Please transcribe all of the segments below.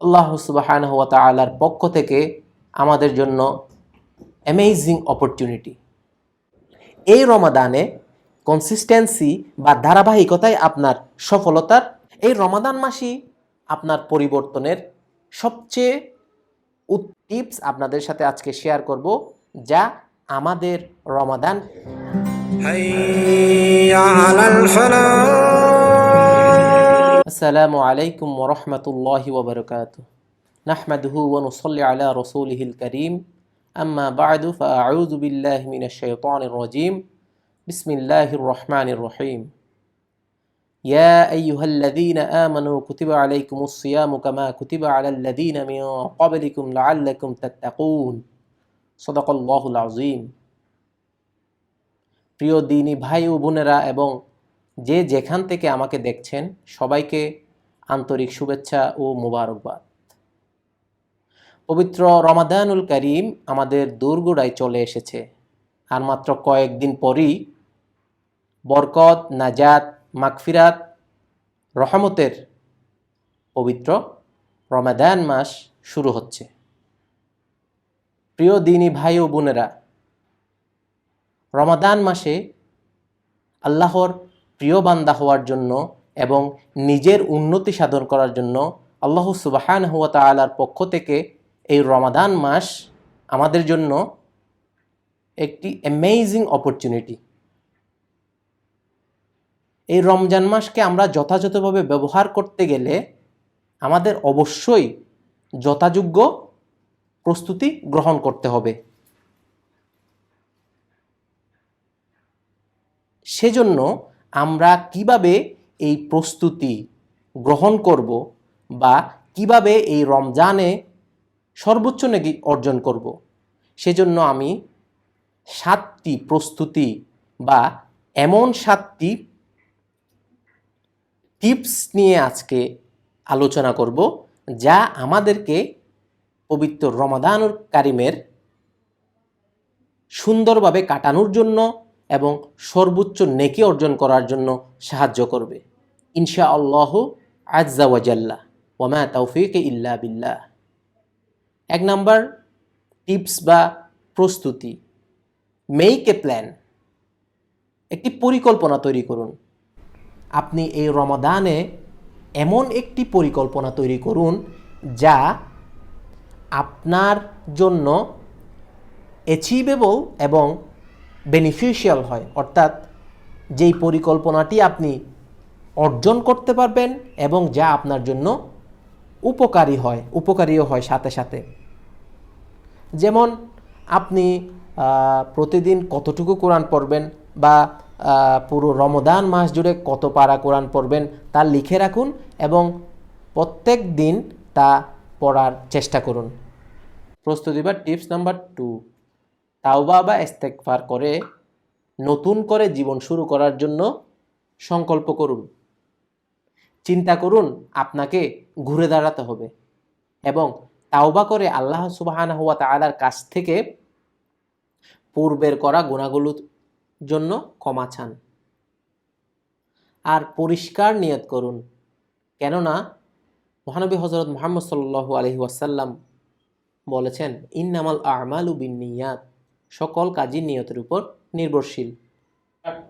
আল্লাহ সুবহানাহু ওয়া তাআলার পক্ষ থেকে আমাদের জন্য অ্যামেজিং অপরচুনিটি। এই রমাদানে কনসিস্টেন্সি বা ধারাবাহিকতায় আপনার সফলতার, এই রমাদান মাসই আপনার পরিবর্তনের সবচেয়ে টিপস আপনাদের সাথে আজকে শেয়ার করব, যা আমাদের রমাদান। আসসালামু আলাইকুম ওয়া রাহমাতুল্লাহি ওয়া বারাকাতুহু। নাহমাদুহু ওয়া নুসাল্লি আলা রাসূলিহিল কারীম। আম্মা বা'দু ফাআউযু বিল্লাহি মিনাশ শাইতানির রাজীম। বিসমিল্লাহির রহমানির রহিম। ইয়া আইয়ুহাল্লাযীনা আমানু কুতিবা আলাইকুমুস সিয়ামু কামা কুতিবা আলাল্লাযীনা মিন ক্বাবলিকুম লাআল্লাকুম তাত্তাকুন। সাদাকাল্লাহুল আযীম। প্রিয় দ্বীনী ভাই ও বোনেরা এবং যে যেখান থেকে আমাকে দেখছেন, সবাইকে আন্তরিক শুভেচ্ছা ও মোবারকবাদ। পবিত্র রমাদানুল কারীম আমাদের দোরগোড়ায় চলে এসেছে। আর মাত্র কয়েকদিন পরই বরকত, নাজাত, মাগফিরাত, রহমতের পবিত্র রমাদান মাস শুরু হচ্ছে। প্রিয় দ্বীনী ভাই ও বোনেরা, রমাদান মাসে আল্লাহর প্রিয় বান্দা হওয়ার জন্য এবং নিজের উন্নতি সাধন করার জন্য আল্লাহ সুবহানাহু ওয়া তাআলার পক্ষ থেকে এই রমাদান মাস আমাদের জন্য একটি অ্যামেজিং অপরচুনিটি। এই রমজান মাসকে আমরা যথাযথভাবে ব্যবহার করতে গেলে আমাদের অবশ্যই যথাযোগ্য প্রস্তুতি গ্রহণ করতে হবে। সেজন্য আমরা কিভাবে এই প্রস্তুতি গ্রহণ করব বা কিভাবে এই রমজানে সর্বোচ্চ নেকি অর্জন করব, সেজন্য আমি 7টি প্রস্তুতি বা এমন 7টি টিপস নিয়ে আজকে আলোচনা করব, যা আমাদেরকে পবিত্র রমাদানুল কারীমের সুন্দরভাবে কাটানোর জন্য এবং সর্বোচ্চ নেকি অর্জন করার জন্য সাহায্য করবে ইনশাআল্লাহু আজ্জা ওয়া জাল্লা। ওয়া মা তাওফীক ইল্লা বিল্লাহ। 1 নাম্বার টিপস বা প্রস্তুতি, মেক এ প্ল্যান। একটি পরিকল্পনা তৈরি করুন। আপনি এই রমাদানে এমন একটি পরিকল্পনা তৈরি করুন যা আপনার জন্য অ্যাচিভেবল এবং বেনিফিশিয়াল হয়, অর্থাৎ যেই পরিকল্পনাটি আপনি অর্জন করতে পারবেন এবং যা আপনার জন্য উপকারীও হয় সাথে সাথে। যেমন আপনি প্রতিদিন কতটুকু কোরআন পড়বেন বা পুরো রমাদান মাস জুড়ে কত পারা কোরআন পড়বেন তা লিখে রাখুন এবং প্রত্যেক দিন তা পড়ার চেষ্টা করুন। প্রস্তুতি বা টিপস নাম্বার 2, তাওবা বা ইস্তেগফার করে নতুন করে জীবন শুরু করার জন্য সংকল্প করুন। চিন্তা করুন আপনাকে ঘুরে দাঁড়াতে হবে এবং তাওবা করে আল্লাহ সুবহানাহু ওয়া তাআলার কাছ থেকে পূর্বের করা গুনাহগুলোর জন্য ক্ষমা চান। আর পরিষ্কার নিয়ত করুন, কেননা মহানবী হযরত মুহাম্মদ সাল্লাল্লাহু আলাইহি ওয়াসাল্লাম বলেছেন, ইন্নামাল আ'মালু বিন্নিয়াত, সকল কাজই নিয়তের উপর নির্ভরশীল।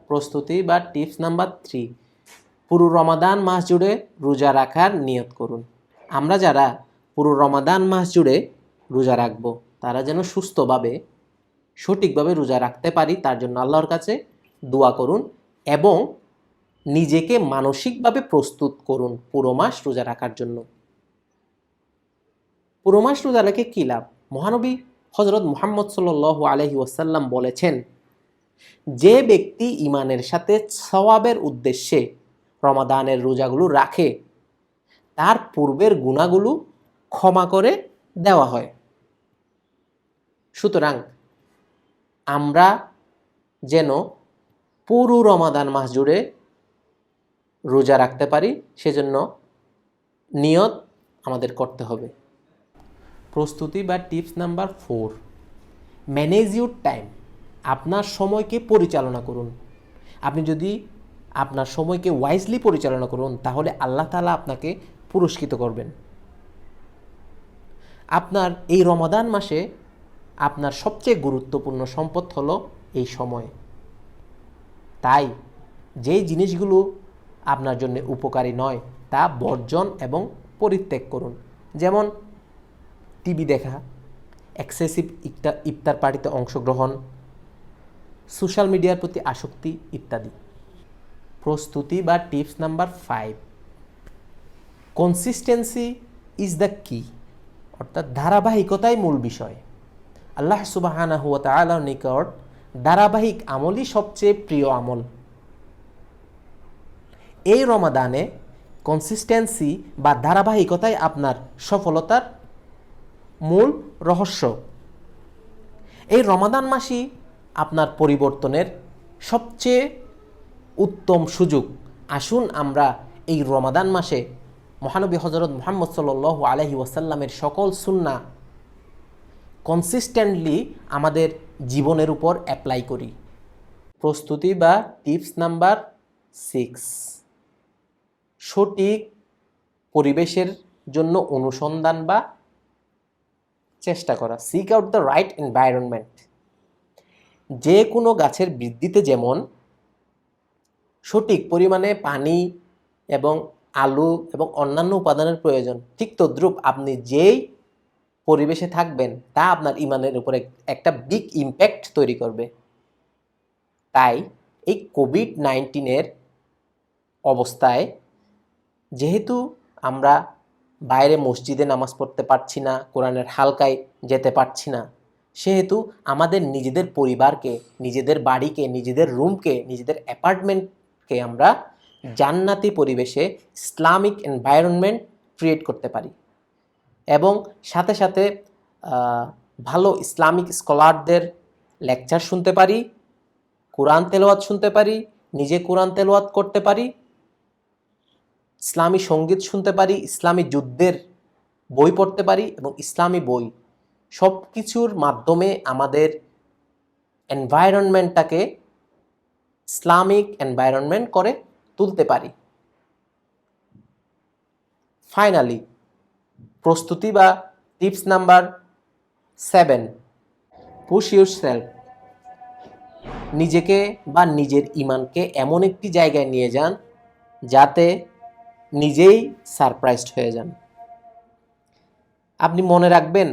প্রস্তুতি বা টিপস নাম্বার 3, পুরো রমাদান মাস জুড়ে রোজা রাখার নিয়ত করুন। আমরা যারা পুরো রমাদান মাস জুড়ে রোজা রাখব, তারা যেন সুস্থভাবে সঠিকভাবে রোজা রাখতে পারি, তার জন্য আল্লাহর কাছে দোয়া করুন এবং নিজেকে মানসিকভাবে প্রস্তুত করুন পুরো মাস রোজা রাখার জন্য। পুরো মাস রোজা রেখে কী লাভ? মহানবী হযরত মুহাম্মদ সাল্লাল্লাহু আলাইহি ওয়াসাল্লাম বলেছেন, যে ব্যক্তি ঈমানের সাথে সওয়াবের উদ্দেশ্যে রমাদানের রোজাগুলো রাখে, তার পূর্বের গুনাহগুলো ক্ষমা করে দেওয়া হয়। সুতরাং আমরা যেন পুরো রমাদান মাস জুড়ে রোজা রাখতে পারি, সেজন্য নিয়ত আমাদের করতে হবে। প্রস্তুতি বা tips number 4, manage your time. আপনার সময়কে পরিচালনা করুন। আপনি যদি আপনার সময়কে ওয়াইজলি পরিচালনা করুন, তাহলে আল্লাহ তাআলা আপনাকে পুরস্কৃত করবেন। আপনার এই রমাদান মাসে আপনার সবচেয়ে গুরুত্বপূর্ণ সম্পদ হলো এই সময়। তাই যেই জিনিসগুলো আপনার জন্য উপকারী নয় তা বর্জন এবং পরিত্যাগ করুন। যেমন টিভি দেখা, এক্সেসিভ ইফতার পার্টিতে অংশগ্রহণ, সোশ্যাল মিডিয়ার প্রতি আসক্তি ইত্যাদি। প্রস্তুতি বা tips number 5, consistency is the কি, অর্থাৎ ধারাবাহিকতাই মূল বিষয়। আল্লাহ সুবহানাহু ওয়া তাআলার নিকট ধারাবাহিক আমলই সবচেয়ে প্রিয় আমল। এই রমাদানে কনসিস্টেন্সি বা ধারাবাহিকতাই আপনার সফলতার মূল রহস্য। এই রমাদান মাসই আপনার পরিবর্তনের সবচেয়ে উত্তম সুযোগ। আসুন আমরা এই রমাদান মাসে মহানবী হযরত মুহাম্মদ সাল্লাল্লাহু আলাইহি ওয়াসাল্লামের সকল সুন্নাহ কনসিস্টেন্টলি আমাদের জীবনের উপর অ্যাপ্লাই করি। প্রস্তুতি বা টিপস নাম্বার 6, সঠিক পরিবেশের জন্য অনুসন্ধান বা চেষ্টা করা। Seek out the right environment. যে কোনো গাছের বৃদ্ধিতে যেমন সঠিক পরিমাণে পানি এবং আলো এবং অন্যান্য উপাদানের প্রয়োজন, ঠিক তদ্রূপ আপনি যেই পরিবেশে থাকবেন তা আপনার ইমানের উপরে একটা বিগ ইম্প্যাক্ট তৈরি করবে। তাই এই কোভিড-19 অবস্থায় যেহেতু আমরা বাইরে মসজিদে নামাজ পড়তে পারছি না, কোরআনের হালকায় যেতে পারছি না, সেহেতু আমাদের নিজেদের পরিবারকে, নিজেদের বাড়িকে, নিজেদের রুমকে, নিজেদের অ্যাপার্টমেন্টকে আমরা জান্নাতি পরিবেশে ইসলামিক এনভায়রনমেন্ট ক্রিয়েট করতে পারি এবং সাথে সাথে ভালো ইসলামিক স্কলারদের লেকচার শুনতে পারি, কোরআন তেলাওয়াত শুনতে পারি, নিজে কোরআন তেলাওয়াত করতে পারি, ইসলামী সঙ্গীত শুনতে পারি, ইসলামী যুদ্ধের বই পড়তে পারি এবং ইসলামী বই, সব কিছুর মাধ্যমে আমাদের এনভায়রনমেন্টটাকে ইসলামিক এনভায়রনমেন্ট করে তুলতে পারি। ফাইনালি প্রস্তুতি বা টিপস নাম্বার 7, পুশ ইউরসেলফ। নিজেকে বা নিজের ঈমানকে এমন একটি জায়গায় নিয়ে যান যাতে নিজেই সারপ্রাইজড হয়ে যান। আপনি মনে রাখবেন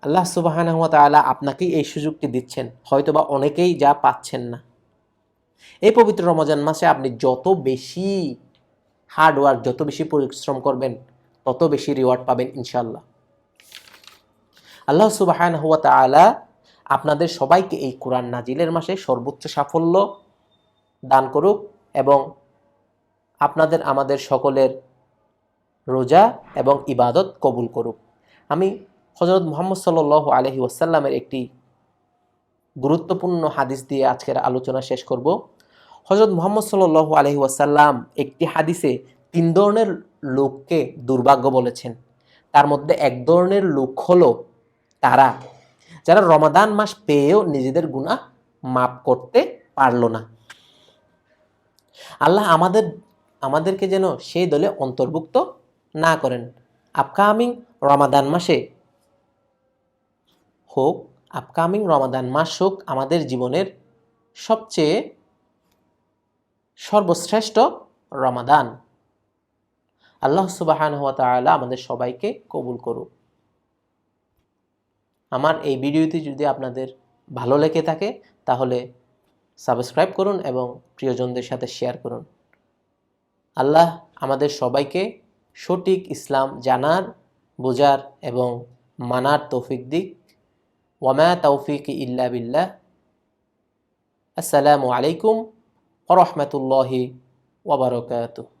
আল্লাহ সুবহানাহু ওয়া তাআলা আপনাকেই এই সুযোগটি দিচ্ছেন, হয়তোবা অনেকেই যা পাচ্ছেন না। এই পবিত্র রমজান মাসে আপনি যত বেশি হার্ডওয়ার্ক, যত বেশি পরিশ্রম করবেন তত বেশি রিওয়ার্ড পাবেন ইনশাআল্লাহ। আল্লাহ সুবহানাহু ওয়া তাআলা আপনাদের সবাইকে এই কোরআন নাজিলের মাসে সর্বোচ্চ সাফল্য দান করুক এবং আপনাদের আমাদের সকলের রোজা এবং ইবাদত কবুল করুক। আমি হযরত মুহাম্মদ সাল্লাল্লাহু আলাইহি ওয়াসাল্লামের একটি গুরুত্বপূর্ণ হাদিস দিয়ে আজকের আলোচনা শেষ করব। হযরত মুহাম্মদ সাল্লাল্লাহু আলাইহি ওয়াসাল্লাম একটি হাদিসে 3 ধরনের লোককে দুর্ভাগ্য বলেছেন। তার মধ্যে এক ধরনের লোক হলো তারা যারা রমাদান মাস পেয়েও নিজেদের গুনাহ মাফ করতে পারল না। আল্লাহ আমাদেরকে যেন সেই দলে অন্তর্ভুক্ত না করেন। আপকামিং রমাদান মাস হোক আমাদের জীবনের সবচেয়ে সর্বশ্রেষ্ঠ রমাদান। আল্লাহ সুবহানাহু ওয়া তাআলা আমাদের সবাইকে কবুল করুক। আমার এই ভিডিওটি যদি আপনাদের ভালো লেগে থাকে তাহলে সাবস্ক্রাইব করুন এবং প্রিয়জনদের সাথে শেয়ার করুন। আল্লাহ আমাদের সবাইকে সঠিক ইসলাম জানার, বোঝার এবং মানার তৌফিক দিক। ওয়ামা তাওফিকি ইল্লা বিল্লাহ। আসসালামু আলাইকুম ওয়া রাহমাতুল্লাহি ওয়া বারাকাতুহু।